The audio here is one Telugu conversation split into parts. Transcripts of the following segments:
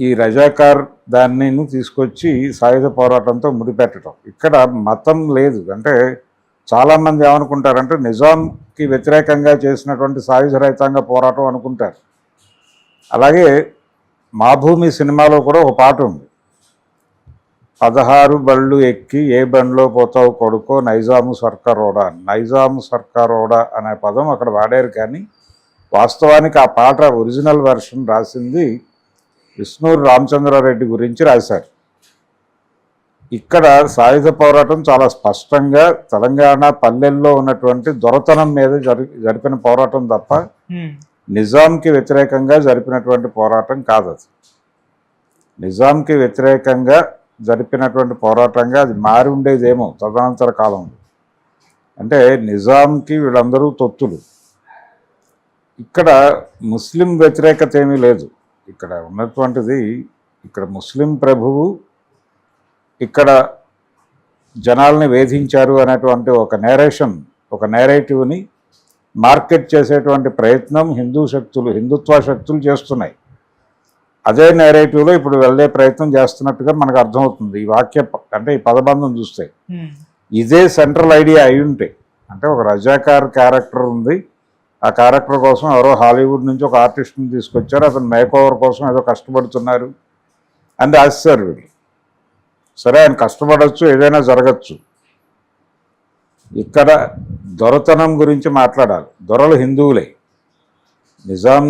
ఈ రజాకార్ దాన్ని తీసుకొచ్చి సాయుధ పోరాటంతో ముడిపెట్టడం. ఇక్కడ మతం లేదు. అంటే చాలామంది ఏమనుకుంటారంటే నిజాంకి వ్యతిరేకంగా చేసినటువంటి సాయుధ రైతాంగ పోరాటం అనుకుంటారు. అలాగే మా భూమి సినిమాలో కూడా ఒక పాట ఉంది, 16 బళ్ళు ఎక్కి ఏ బండిలో పోతావు కొడుకో నైజాము సర్కారోడా. నైజాము సర్కారోడా అనే పదం అక్కడ వాడారు, కానీ వాస్తవానికి ఆ పాట ఒరిజినల్ వెర్షన్ రాసింది విష్ణూరు రామచంద్రారెడ్డి గురించి రాశారు. ఇక్కడ సాయుధ పోరాటం చాలా స్పష్టంగా తెలంగాణ పల్లెల్లో ఉన్నటువంటి దొరతనం మీద జరిపిన పోరాటం తప్ప నిజాంకి వ్యతిరేకంగా జరిపినటువంటి పోరాటం కాదు. అది నిజాంకి వ్యతిరేకంగా జరిపినటువంటి పోరాటంగా అది మారి ఉండేదేమో తదనంతర కాలంలో. అంటే నిజాంకి వీళ్ళందరూ తొత్తులు. ఇక్కడ ముస్లిం వ్యతిరేకత ఏమీ లేదు. ఇక్కడ ఉన్నటువంటిది, ఇక్కడ ముస్లిం ప్రభువు ఇక్కడ జనాల్ని వేధించారు అనేటువంటి ఒక నేరేషన్, ఒక నేరేటివ్ని మార్కెట్ చేసేటువంటి ప్రయత్నం హిందుత్వ శక్తులు చేస్తున్నాయి. అదే నేరేటివ్లో ఇప్పుడు వెళ్ళే ప్రయత్నం చేస్తున్నట్టుగా మనకు అర్థమవుతుంది. ఈ అంటే ఈ పదబంధం చూస్తే ఇదే సెంట్రల్ ఐడియా అయి ఉంటే, అంటే ఒక రజాకార్ క్యారెక్టర్ ఉంది, ఆ క్యారెక్టర్ కోసం ఎవరో హాలీవుడ్ నుంచి ఒక ఆర్టిస్ట్ని తీసుకొచ్చారు, అతను మేకోవర్ కోసం ఏదో కష్టపడుతున్నారు అని రాశారు వీళ్ళు. సరే, ఆయన కష్టపడవచ్చు, ఏదైనా జరగచ్చు. ఇక్కడ దొరతనం గురించి మాట్లాడాలి. దొరలు హిందువులే. నిజాం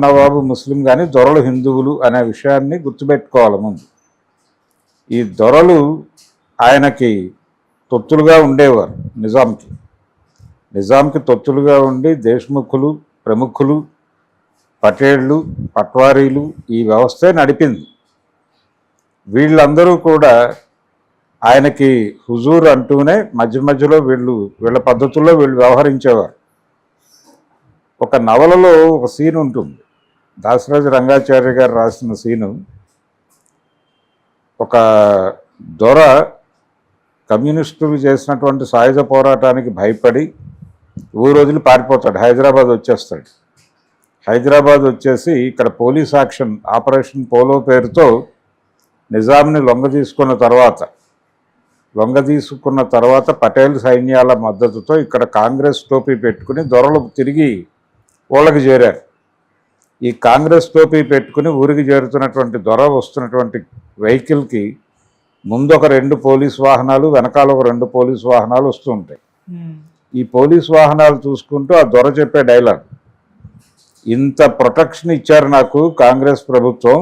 నవాబు ముస్లిం, కానీ దొరలు హిందువులు అనే విషయాన్ని గుర్తుపెట్టుకోవాలి ముందు. ఈ దొరలు ఆయనకి తొత్తులుగా ఉండేవారు. నిజాంకి తొత్తులుగా ఉండి దేశ్ముఖులు, ప్రముఖులు, పటేళ్ళు, పట్వారీలు ఈ వ్యవస్థే నడిపింది. వీళ్ళందరూ కూడా ఆయనకి హుజూర్ అంటూనే మధ్యలో వీళ్ళ పద్ధతుల్లో వీళ్ళు వ్యవహరించేవారు. ఒక నవలలో ఒక సీన్ ఉంటుంది, దాశరథి రంగాచార్య గారు రాసిన సీను. ఒక దొర కమ్యూనిస్టులు చేసినటువంటి సాయుధ పోరాటానికి భయపడి ఊరు వదిలి పారిపోతాడు, హైదరాబాద్ వచ్చేస్తాడు. హైదరాబాద్ వచ్చేసి ఇక్కడ పోలీస్ యాక్షన్ ఆపరేషన్ పోలో పేరుతో నిజాంని లొంగ తీసుకున్న తర్వాత పటేల్ సైన్యాల మద్దతుతో ఇక్కడ కాంగ్రెస్ టోపీ పెట్టుకుని దొరలు తిరిగి ఊళ్ళకి చేరారు. ఈ కాంగ్రెస్ టోపీ పెట్టుకుని ఊరికి చేరుతున్నటువంటి దొర వస్తున్నటువంటి వెహికల్కి ముందు ఒక 2 పోలీస్ వాహనాలు, వెనకాల ఒక 2 పోలీస్ వాహనాలు వస్తూ ఉంటాయి. ఈ పోలీస్ వాహనాలు చూసుకుంటూ ఆ దొర చెప్పే డైలాగ్, ఇంత ప్రొటెక్షన్ ఇచ్చారు నాకు కాంగ్రెస్ ప్రభుత్వం,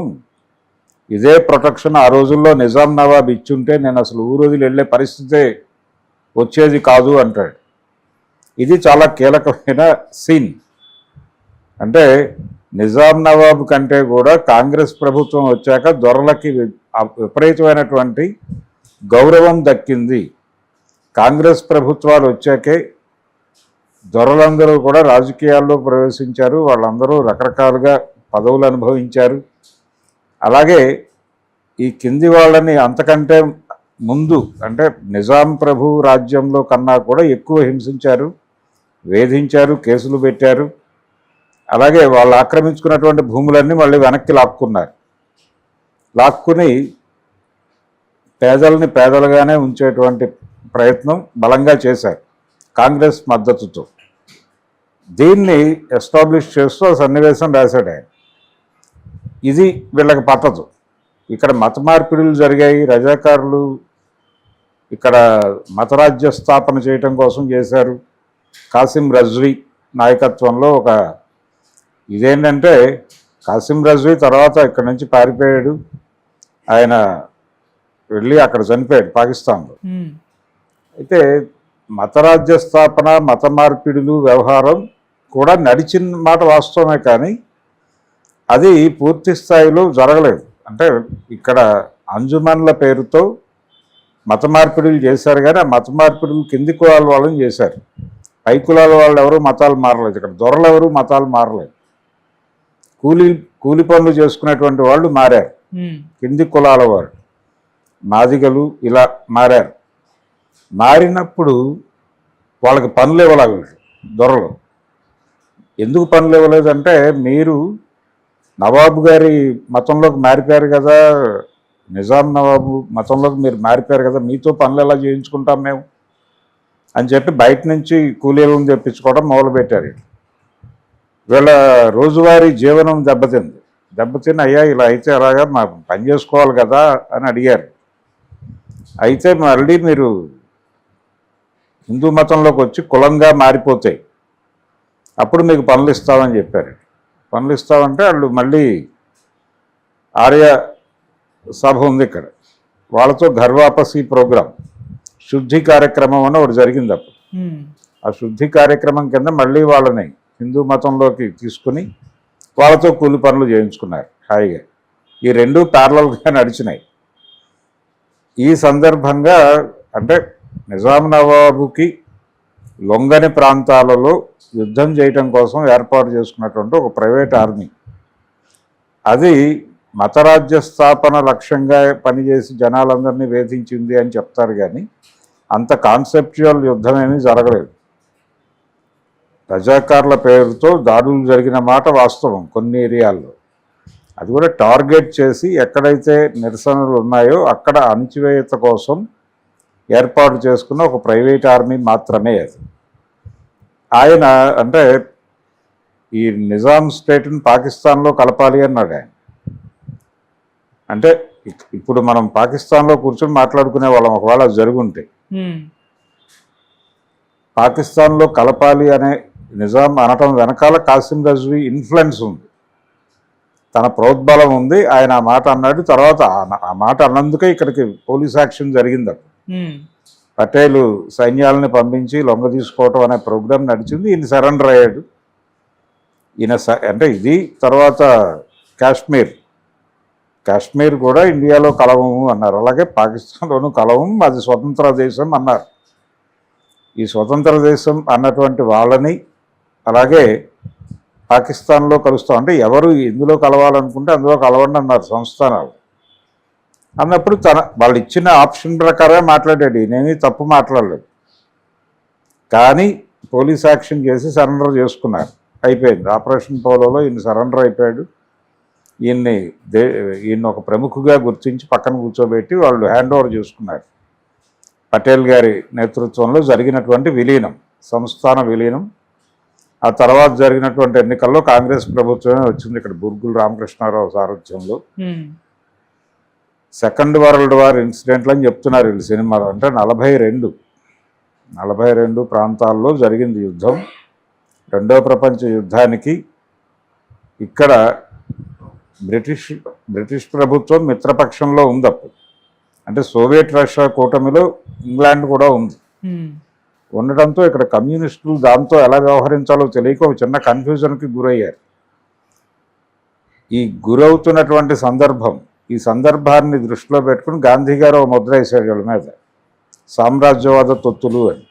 ఇదే ప్రొటెక్షన్ ఆ రోజుల్లో నిజాం నవాబ్ ఇచ్చుంటే నేను అసలు ఊరు వదిలి వెళ్ళే పరిస్థితే వచ్చేది కాదు అంటాడు. ఇది చాలా కీలకమైన సీన్. అంటే నిజాం నవాబ్ కంటే కూడా కాంగ్రెస్ ప్రభుత్వం వచ్చాక దొరలకి విపరీతమైనటువంటి గౌరవం దక్కింది. కాంగ్రెస్ ప్రభుత్వాలు వచ్చాకే దొరలందరూ కూడా రాజకీయాల్లో ప్రవేశించారు. వాళ్ళందరూ రకరకాలుగా పదవులు అనుభవించారు. అలాగే ఈ కింది వాళ్ళని అంతకంటే ముందు, అంటే నిజాం ప్రభు రాజ్యంలో కన్నా కూడా ఎక్కువ హింసించారు, వేధించారు, కేసులు పెట్టారు. అలాగే వాళ్ళు ఆక్రమించుకున్నటువంటి భూములన్నీ మళ్ళీ వెనక్కి లాక్కుని పేదల్ని పేదలుగానే ఉంచేటువంటి ప్రయత్నం బలంగా చేశారు కాంగ్రెస్ మద్దతుతో. దీన్ని ఎస్టాబ్లిష్ చేస్తూ సన్నివేశం రాశాడు ఆయన. ఇది వీళ్ళకి పట్టదు. ఇక్కడ మత మార్పిడులు జరిగాయి, రజాకారులు ఇక్కడ మతరాజ్య స్థాపన చేయటం కోసం చేశారు. కాసిం రజ్వీ నాయకత్వంలో ఇదేంటంటే కాసిం రజ్వీ తర్వాత ఇక్కడ నుంచి పారిపోయాడు. ఆయన వెళ్ళి అక్కడ చనిపోయాడు పాకిస్తాన్లో. అయితే మతరాజ్య స్థాపన, మత మార్పిడులు వ్యవహారం కూడా నడిచిన మాట వాస్తవమే, కానీ అది పూర్తి స్థాయిలో జరగలేదు. అంటే ఇక్కడ అంజుమన్ల పేరుతో మత మార్పిడులు చేశారు, కానీ ఆ మత మార్పిడులు కింది కులాల వాళ్ళని చేశారు. పై కులాల వాళ్ళు ఎవరు మతాలు మారలేదు. ఇక్కడ దొరలు ఎవరు మతాలు మారలేదు. కూలి పనులు చేసుకునేటువంటి వాళ్ళు మారారు, కింది కులాల వారు, మాదిగలు ఇలా మారారు. మారినప్పుడు వాళ్ళకి పనులు ఇవ్వలేదు దొరలు. ఎందుకు పనులు ఇవ్వలేదంటే మీరు నవాబు గారి మతంలోకి మారిపోయారు కదా, నిజాం నవాబు మతంలోకి మీరు మారిపోయారు కదా, మీతో పనులు ఎలా చేయించుకుంటాం మేము అని చెప్పి బయట నుంచి కూలీలను తెప్పించుకోవడం మొదలుపెట్టారు. వీళ్ళ రోజువారీ జీవనం దెబ్బతిని అయ్యా ఇలా అయితే అలాగా మా పని చేసుకోవాలి కదా అని అడిగారు. అయితే మళ్ళీ మీరు హిందూ మతంలోకి వచ్చి కులంగా మారిపోతాయి, అప్పుడు మీకు పనులు ఇస్తామని చెప్పారు. పనులు ఇస్తామంటే వాళ్ళు మళ్ళీ ఆర్య సభ ఉంది ఇక్కడ, వాళ్ళతో ఘర్వాపసి ప్రోగ్రాం శుద్ధి కార్యక్రమం అని ఒకటి జరిగింది అప్పుడు. ఆ శుద్ధి కార్యక్రమం కింద మళ్ళీ వాళ్ళని హిందూ మతంలోకి తీసుకుని వాళ్ళతో కూలి పనులు చేయించుకున్నారు హాయిగా. ఈ రెండు ప్యారలల్గా నడిచినాయి. ఈ సందర్భంగా అంటే నిజాం నవాబుకి లొంగని ప్రాంతాలలో యుద్ధం చేయటం కోసం ఏర్పాటు చేసుకున్నటువంటి ఒక ప్రైవేట్ ఆర్మీ, అది మతరాజ్య స్థాపన లక్ష్యంగా పనిచేసి జనాలందరినీ వేధించింది అని చెప్తారు, కానీ అంత కాన్సెప్చువల్ యుద్ధం ఏమీ జరగలేదు. రజాకార్ల పేరుతో దాడులు జరిగిన మాట వాస్తవం కొన్ని ఏరియాల్లో. అది కూడా టార్గెట్ చేసి ఎక్కడైతే నిరసనలు ఉన్నాయో అక్కడ అణిచివేత కోసం ఏర్పాటు చేసుకున్న ఒక ప్రైవేట్ ఆర్మీ మాత్రమే అది. ఆయన అంటే ఈ నిజాం స్టేట్ని పాకిస్తాన్లో కలపాలి అన్నాడు ఆయన. అంటే ఇప్పుడు మనం పాకిస్తాన్లో కూర్చొని మాట్లాడుకునే వాళ్ళం, ఒకవేళ జరుగుంటే పాకిస్తాన్లో కలపాలి అనే నిజాం అనటం వెనకాల కాసిం రజ్వీ ఇన్ఫ్లుయెన్స్ ఉంది, తన ప్రోద్బలం ఉంది. ఆయన ఆ మాట అన్నాడు. తర్వాత ఆ మాట అన్నందుకే ఇక్కడికి పోలీస్ యాక్షన్ జరిగింది. అప్పుడు పటేలు సైన్యాలని పంపించి లొంగ తీసుకోవటం అనే ప్రోగ్రాం నడిచింది. ఈయన సరెండర్ అయ్యాడు. ఈయన అంటే ఇది తర్వాత కాశ్మీర్ కూడా ఇండియాలో కలవము అన్నారు, అలాగే పాకిస్తాన్లోనూ కలవము, అది స్వతంత్ర దేశం అన్నారు. ఈ స్వతంత్ర దేశం అన్నటువంటి వాళ్ళని అలాగే పాకిస్తాన్లో కలుస్తాం అంటే ఎవరు ఎందులో కలవాలనుకుంటే అందులో కలవండి అన్నారు సంస్థానాలు. అన్నప్పుడు వాళ్ళు ఇచ్చిన ఆప్షన్ ప్రకారమే మాట్లాడాడు, నేనేమీ తప్పు మాట్లాడలేదు. కానీ పోలీస్ యాక్షన్ చేసి సరెండర్ చేసుకున్నారు, అయిపోయింది. ఆపరేషన్ పోలోలో ఈయన సరెండర్ అయిపోయాడు. ఈయన్ని ఒక ప్రముఖుగా గుర్తించి పక్కన కూర్చోబెట్టి వాళ్ళు హ్యాండ్ ఓవర్ చేసుకున్నారు. పటేల్ గారి నేతృత్వంలో జరిగినటువంటి విలీనం, సంస్థాన విలీనం. ఆ తర్వాత జరిగినటువంటి ఎన్నికల్లో కాంగ్రెస్ ప్రభుత్వమే వచ్చింది ఇక్కడ బుర్గుల రామకృష్ణారావు సారథ్యంలో. సెకండ్ వరల్డ్ వార్ ఇన్సిడెంట్లు అని చెప్తున్నారు వీళ్ళు సినిమాలో. అంటే 42 ప్రాంతాల్లో జరిగింది యుద్ధం. రెండవ ప్రపంచ యుద్ధానికి ఇక్కడ బ్రిటిష్ ప్రభుత్వం మిత్రపక్షంలో ఉంది అప్పుడు. అంటే సోవియట్ రష్యా కూటమిలో ఇంగ్లాండ్ కూడా ఉంది. ఉండటంతో ఇక్కడ కమ్యూనిస్టులు దాంతో ఎలా వ్యవహరించాలో తెలియక ఒక చిన్న కన్ఫ్యూజన్కి గురయ్యారు. ఈ గురవుతున్నటువంటి ఈ సందర్భాన్ని దృష్టిలో పెట్టుకుని గాంధీ గారు ఒక ముద్ర వేసాడు వీళ్ళ మీద, సామ్రాజ్యవాద తొత్తులు అని.